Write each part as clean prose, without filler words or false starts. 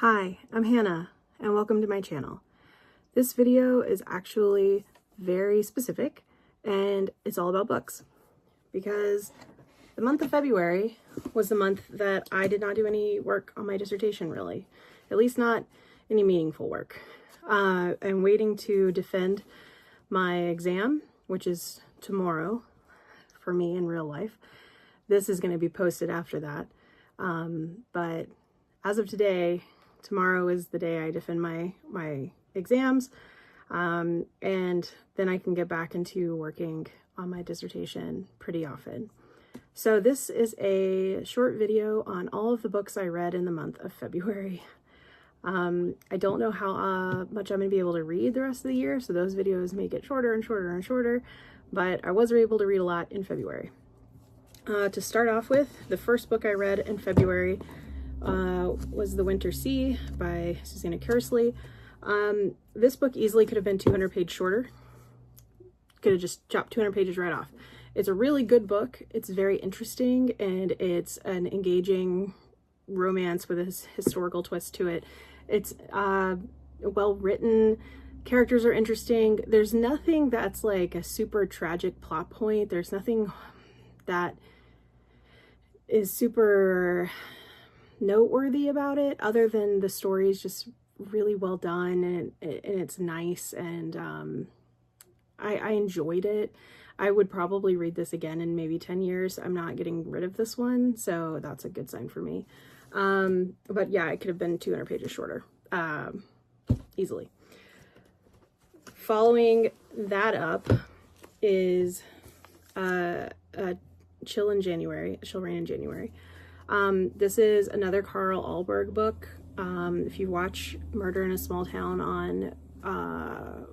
Hi, I'm Hannah, and welcome to my channel. This video is actually very specific, and it's all about books, because the month of February was the month that I did not do any work on my dissertation, really. At least not any meaningful work. I'm waiting to defend my exam, which is tomorrow for me in real life. This is going to be posted after that. But as of today, tomorrow is the day I defend my exams, and then I can get back into working on my dissertation pretty often. So this is a short video on all of the books I read in the month of February. I don't know how much I'm going to be able to read the rest of the year, so those videos may get shorter and shorter and shorter, but I was able to read a lot in February. To start off with, the first book I read in February was The Winter Sea by Susanna Kearsley. This book easily could have been 200 pages shorter. Could have just chopped 200 pages right off. It's a really good book. It's very interesting, and it's an engaging romance with a historical twist to it. It's well written. Characters are interesting. There's nothing that's like a super tragic plot point. There's nothing that is super noteworthy about it, other than the story is just really well done, and it's nice, and I enjoyed it. I would probably read this again in maybe 10 years. I'm not getting rid of this one, so that's a good sign for me. But yeah, it could have been 200 pages shorter, easily. Following that up is Chill Rain in January. This is another Carl Ahlberg book. If you watch Murder in a Small Town on,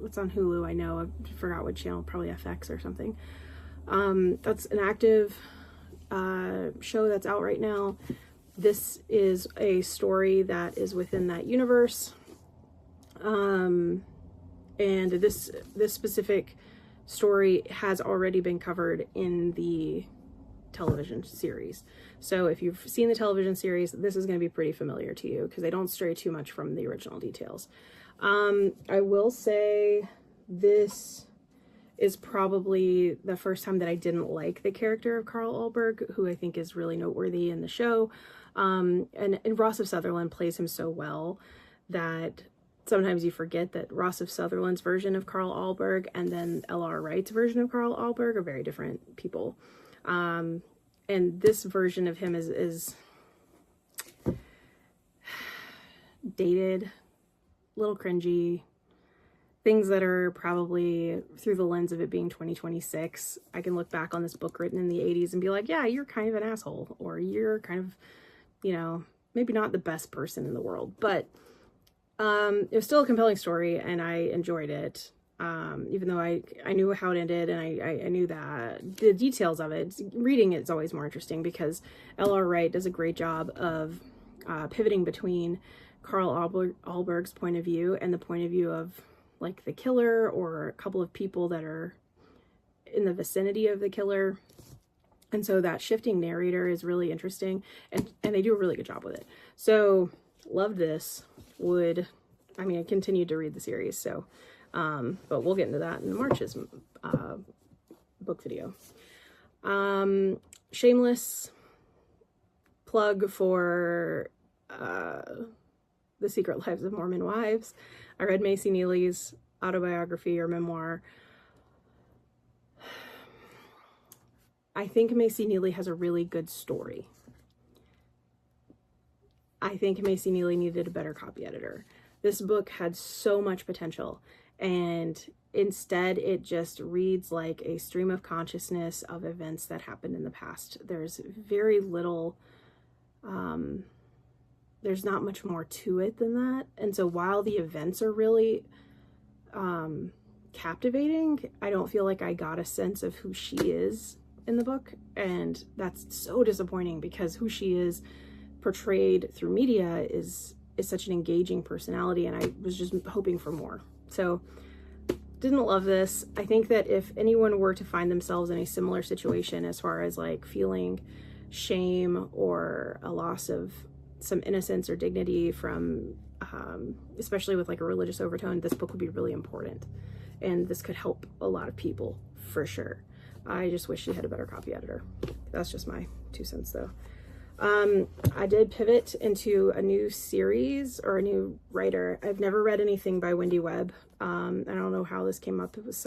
it's on Hulu, I know, I forgot what channel, probably FX or something. That's an active show that's out right now. This is a story that is within that universe. And this specific story has already been covered in the television series. So if you've seen the television series, this is going to be pretty familiar to you, because they don't stray too much from the original details. I will say this is probably the first time that I didn't like the character of Carl Ahlberg, who I think is really noteworthy in the show. And Ross of Sutherland plays him so well that sometimes you forget that Ross of Sutherland's version of Carl Ahlberg and then L.R. Wright's version of Carl Ahlberg are very different people. And this version of him is dated, a little cringy, things that are probably through the lens of it being 2026. I can look back on this book written in the 80s and be like, yeah, you're kind of an asshole, or you're kind of, you know, maybe not the best person in the world, but it was still a compelling story, and I enjoyed it. Even though I knew how it ended, and I knew that the details of it, reading it's always more interesting, because L.R. Wright does a great job of pivoting between Carl Ahlberg's point of view and the point of view of like the killer, or a couple of people that are in the vicinity of the killer. And so that shifting narrator is really interesting, and they do a really good job with it. So loved this. I continued to read the series, so but we'll get into that in March's book video. Shameless plug for The Secret Lives of Mormon Wives. I read Mayci Neeley's autobiography or memoir. I think Mayci Neeley has a really good story. I think Mayci Neeley needed a better copy editor. This book had so much potential, and instead it just reads like a stream of consciousness of events that happened in the past. There's very little, there's not much more to it than that. And so while the events are really captivating, I don't feel like I got a sense of who she is in the book, and that's so disappointing, because who she is portrayed through media is such an engaging personality, and I was just hoping for more. So didn't love this. I think that if anyone were to find themselves in a similar situation, as far as like feeling shame or a loss of some innocence or dignity from, especially with like a religious overtone, this book would be really important. And this could help a lot of people for sure. I just wish she had a better copy editor. That's just my 2 cents though. I did pivot into a new series or a new writer. I've never read anything by Wendy Webb. I don't know how this came up. It was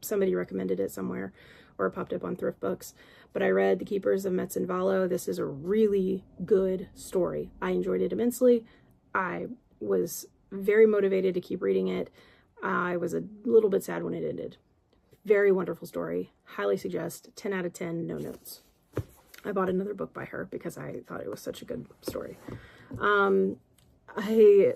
somebody recommended it somewhere, or it popped up on Thrift Books. But I read The Keepers of Metsan, Valo. This is a really good story. I enjoyed it immensely. I was very motivated to keep reading it. I was a little bit sad when it ended. Very wonderful story. Highly suggest. 10 out of 10, no notes. I bought another book by her because I thought it was such a good story. I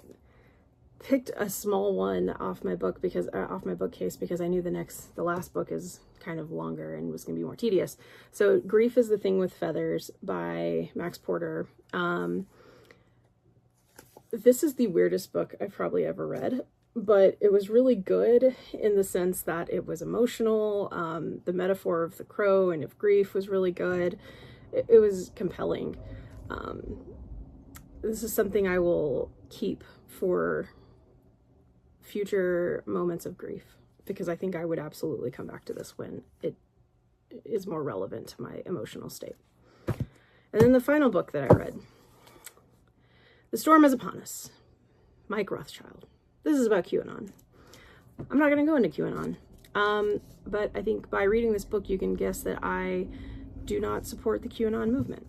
picked a small one off my book because off my bookcase because I knew the last book is kind of longer and was going to be more tedious. So Grief is the Thing with Feathers by Max Porter. This is the weirdest book I've probably ever read, but it was really good in the sense that it was emotional. The metaphor of the crow and of grief was really good. It was compelling. This is something I will keep for future moments of grief, because I think I would absolutely come back to this when it is more relevant to my emotional state. And then the final book that I read, The Storm is Upon Us, Mike Rothschild. This is about QAnon. I'm not going to go into QAnon, but I think by reading this book, you can guess that I do not support the QAnon movement.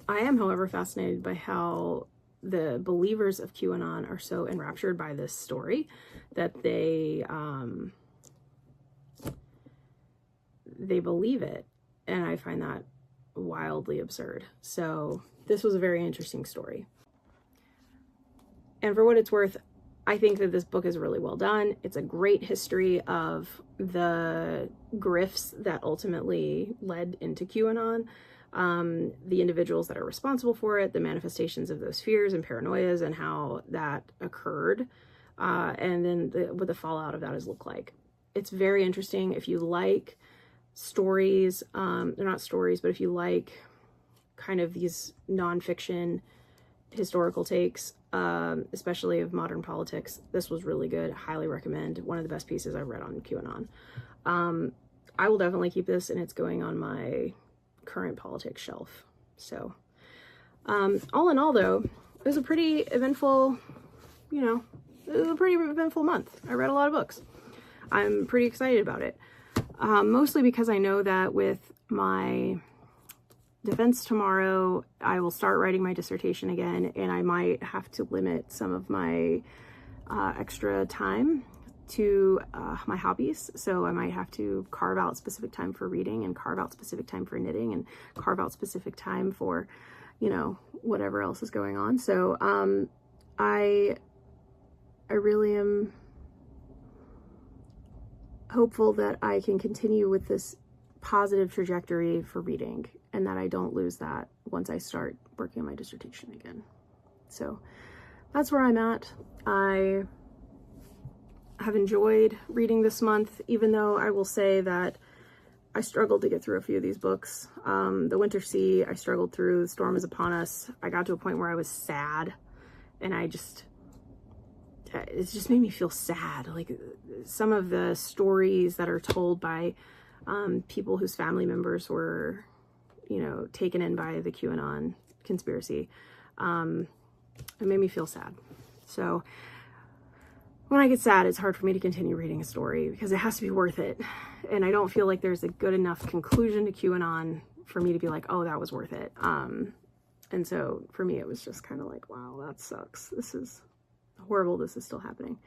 I am, however, fascinated by how the believers of QAnon are so enraptured by this story that they believe it, and I find that wildly absurd. So this was a very interesting story. And for what it's worth, I think that this book is really well done. It's a great history of the grifts that ultimately led into QAnon, the individuals that are responsible for it, the manifestations of those fears and paranoias and how that occurred, and then what the fallout of that has looked like. It's very interesting. If you like stories, they're not stories, but if you like kind of these nonfiction historical takes, especially of modern politics, this was really good. Highly recommend. One of the best pieces I've read on QAnon. I will definitely keep this, and it's going on my current politics shelf. So all in all, though, it was a pretty eventful, it was a pretty eventful month. I read a lot of books. I'm pretty excited about it, mostly because I know that with my defense tomorrow, I will start writing my dissertation again, and I might have to limit some of my extra time to my hobbies. So I might have to carve out specific time for reading, and carve out specific time for knitting, and carve out specific time for, whatever else is going on. So I really am hopeful that I can continue with this positive trajectory for reading, and that I don't lose that once I start working on my dissertation again. So that's where I'm at. I have enjoyed reading this month, even though I will say that I struggled to get through a few of these books. The Winter Sea, I struggled through. The Storm is Upon Us. I got to a point where I was sad, and it just made me feel sad. Like some of the stories that are told by people whose family members were, taken in by the QAnon conspiracy, it made me feel sad. So when I get sad, it's hard for me to continue reading a story because it has to be worth it. And I don't feel like there's a good enough conclusion to QAnon for me to be like, oh, that was worth it. And so for me, it was just kind of like, wow, that sucks. This is horrible. This is still happening.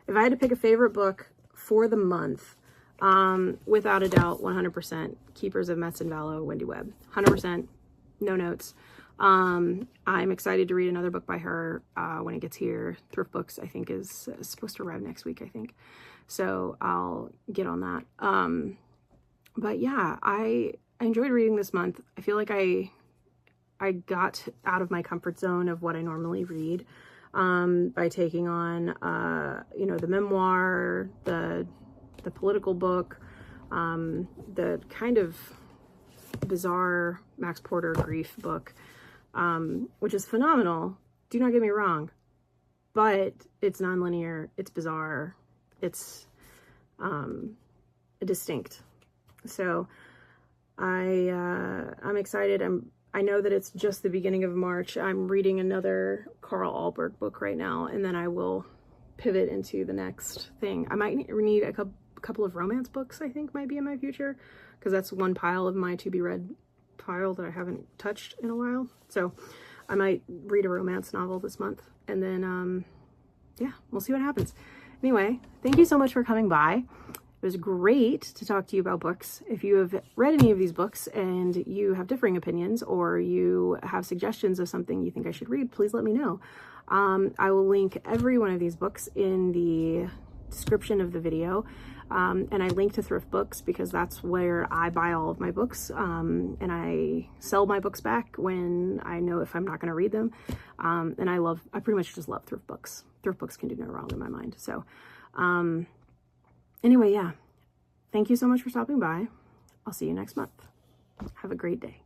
If I had to pick a favorite book for the month, without a doubt, 100%, Keepers of Metsan, Valo, Wendy Webb. 100%, no notes. I'm excited to read another book by her when it gets here. Thrift Books, I think, is supposed to arrive next week, I think. So I'll get on that. But yeah, I enjoyed reading this month. I feel like I got out of my comfort zone of what I normally read by taking on, the memoir, the political book, the kind of bizarre Max Porter grief book. which is phenomenal. Do not get me wrong, but it's nonlinear, it's bizarre, it's distinct. So I'm excited. I know that it's just the beginning of March. I'm reading another Carl Ahlberg book right now, and then I will pivot into the next thing. I might need a couple of romance books, I think might be in my future, because that's one pile of my to be read pile that I haven't touched in a while. So I might read a romance novel this month, and then yeah, we'll see what happens. Anyway, thank you so much for coming by. It was great to talk to you about books. If you have read any of these books and you have differing opinions, or you have suggestions of something you think I should read, please let me know. I will link every one of these books in the description of the video. And I link to thrift books because that's where I buy all of my books. And I sell my books back when I know if I'm not going to read them. And I pretty much just love thrift books. Thrift books can do no wrong in my mind. So, anyway, yeah, thank you so much for stopping by. I'll see you next month. Have a great day.